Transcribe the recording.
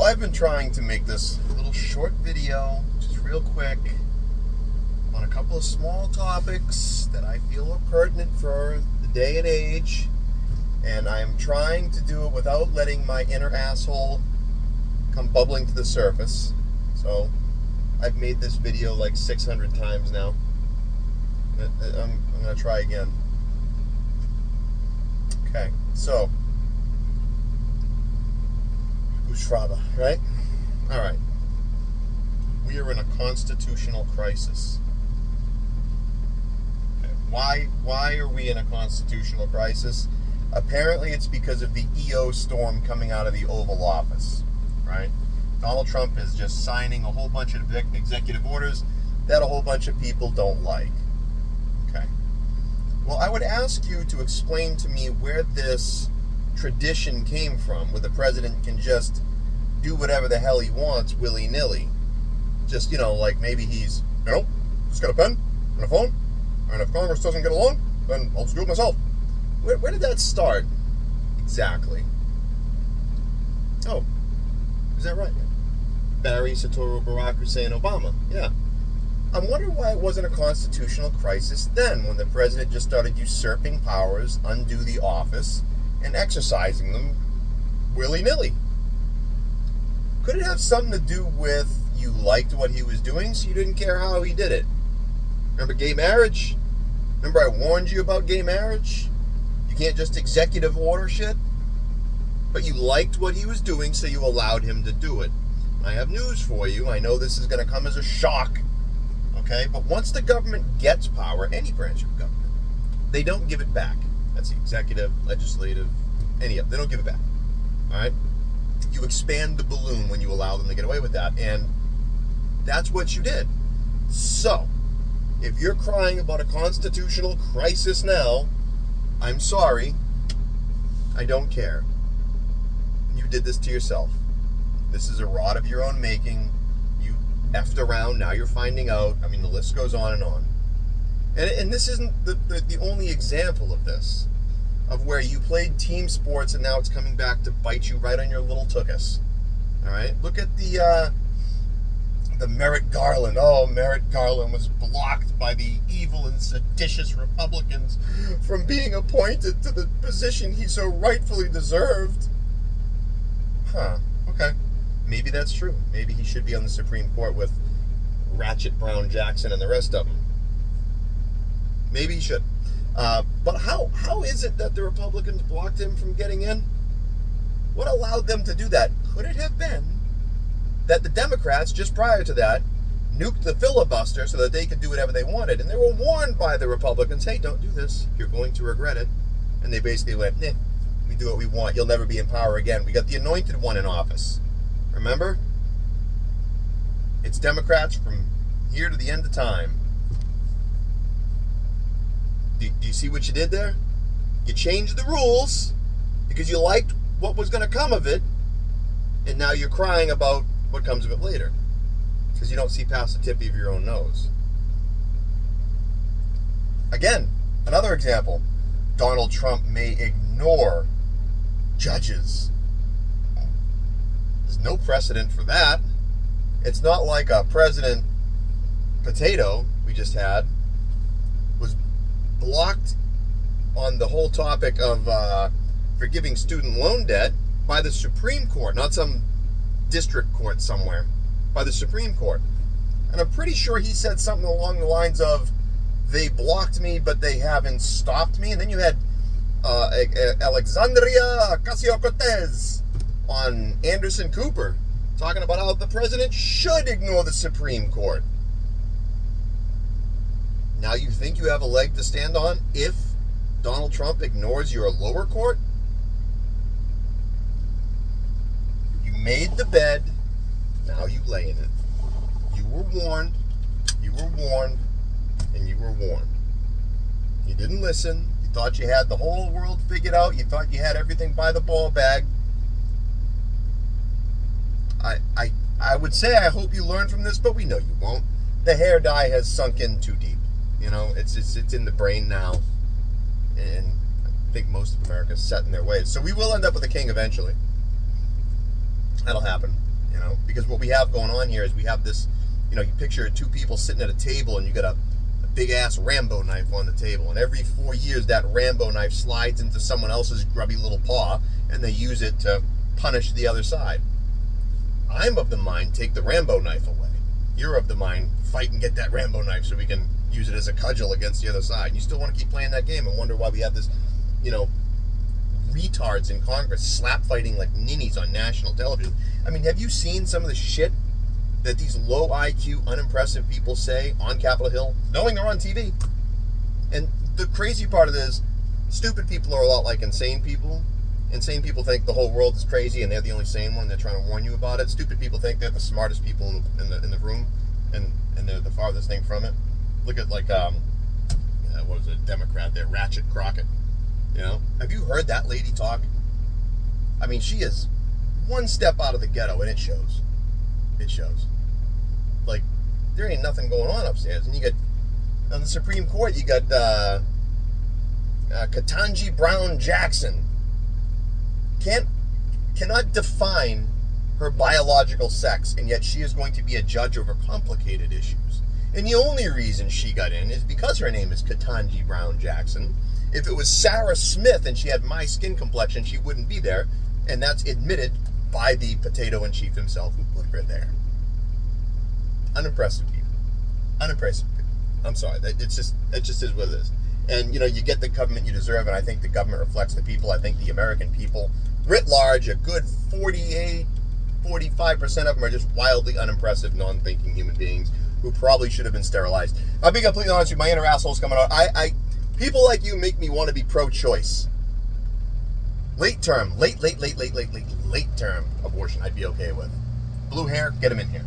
I've been trying to make this little short video, just real quick, on a couple of small topics that I feel are pertinent for the day and age, and I'm trying to do it without letting my inner asshole come bubbling to the surface. So I've made this video like 600 times now. I'm going to try again. Okay, so Bushraga, right? All right. We are in a constitutional crisis. Okay. Why are we in a constitutional crisis? Apparently it's because of the EO storm coming out of the Oval Office, right? Donald Trump is just signing a whole bunch of executive orders that a whole bunch of people don't like. Okay. Well, I would ask you to explain to me where this tradition came from, where the president can just do whatever the hell he wants willy-nilly. Just, like maybe he's, just got a pen and a phone, and if Congress doesn't get along, then I'll just do it myself. Where did that start exactly? Oh, is that right? Barry, Satoru, Barack Hussein Obama. Yeah. I'm wondering why it wasn't a constitutional crisis then, when the president just started usurping powers, undo the office, and exercising them willy-nilly. Could it have something to do with you liked what he was doing, so you didn't care how he did it? Remember gay marriage? Remember I warned you about gay marriage? You can't just executive order shit? But you liked what he was doing, so you allowed him to do it. I have news for you. I know this is going to come as a shock. Okay? But once the government gets power, any branch of government, they don't give it back. That's the executive, legislative, any of them. They don't give it back. All right? You expand the balloon when you allow them to get away with that. And that's what you did. So, if you're crying about a constitutional crisis now, I'm sorry. I don't care. You did this to yourself. This is a rod of your own making. You effed around. Now you're finding out. I mean, the list goes on and on. And this isn't the only example of this, of where you played team sports and now it's coming back to bite you right on your little tuchus. All right? Look at the Merrick Garland. Oh, Merrick Garland was blocked by the evil and seditious Republicans from being appointed to the position he so rightfully deserved. Huh. Okay. Maybe that's true. Maybe he should be on the Supreme Court with Ratchet Brown Jackson and the rest of them. Maybe he should. But how is it that the Republicans blocked him from getting in? What allowed them to do that? Could it have been that the Democrats, just prior to that, nuked the filibuster so that they could do whatever they wanted? And they were warned by the Republicans, hey, don't do this. You're going to regret it. And they basically went, nah, we do what we want. You'll never be in power again. We got the anointed one in office. Remember? It's Democrats from here to the end of time. Do you see what you did there? You changed the rules because you liked what was going to come of it, and now you're crying about what comes of it later because you don't see past the tip of your own nose. Again, another example. Donald Trump may ignore judges. There's no precedent for that. It's not like a President Potato we just had was blocked on the whole topic of forgiving student loan debt by the Supreme Court, not some district court somewhere, by the Supreme Court. And I'm pretty sure he said something along the lines of, they blocked me, but they haven't stopped me. And then you had Alexandria Ocasio-Cortez on Anderson Cooper talking about how the president should ignore the Supreme Court. Now you think you have a leg to stand on if Donald Trump ignores your lower court? You made the bed, now you lay in it. You were warned, and you were warned. You didn't listen. You thought you had the whole world figured out. You thought you had everything by the ball bag. I would say I hope you learned from this, but we know you won't. The hair dye has sunk in too deep. It's in the brain now. And I think most of America is set in their ways. So we will end up with a king eventually. That'll happen. You know, because what we have going on here is we have this, you know, you picture two people sitting at a table and you got a big ass Rambo knife on the table, and every 4 years that Rambo knife slides into someone else's grubby little paw and they use it to punish the other side. I'm of the mind, take the Rambo knife away. You're of the mind, fight and get that Rambo knife so we can use it as a cudgel against the other side. And you still want to keep playing that game and wonder why we have this, you know, retards in Congress slap fighting like ninnies on national television. I mean, have you seen some of the shit that these low IQ, unimpressive people say on Capitol Hill, knowing they're on TV? And the crazy part of this, stupid people are a lot like insane people. Insane people think the whole world is crazy and they're the only sane one. They're trying to warn you about it. Stupid people think they're the smartest people in the room, and they're the farthest thing from it. Look at like what was it, Democrat there, Ratchet Crockett. You know, have you heard that lady talk? I mean, she is one step out of the ghetto, and it shows. It shows. Like, there ain't nothing going on upstairs. And you got, on the Supreme Court, you got Ketanji Brown Jackson. Cannot define her biological sex, and yet she is going to be a judge over complicated issues. And the only reason she got in is because her name is Ketanji Brown Jackson. If it was Sarah Smith and she had my skin complexion, she wouldn't be there. And that's admitted by the potato-in-chief himself who put her there. Unimpressive people. Unimpressive people. I'm sorry. It just is what it is. And, you know, you get the government you deserve, and I think the government reflects the people. I think the American people, writ large, a good 45% of them are just wildly unimpressive, non-thinking human beings who probably should have been sterilized. I'll be completely honest with you, my inner asshole's coming out. People like you make me want to be pro-choice. Late term abortion I'd be okay with. Blue hair, get them in here.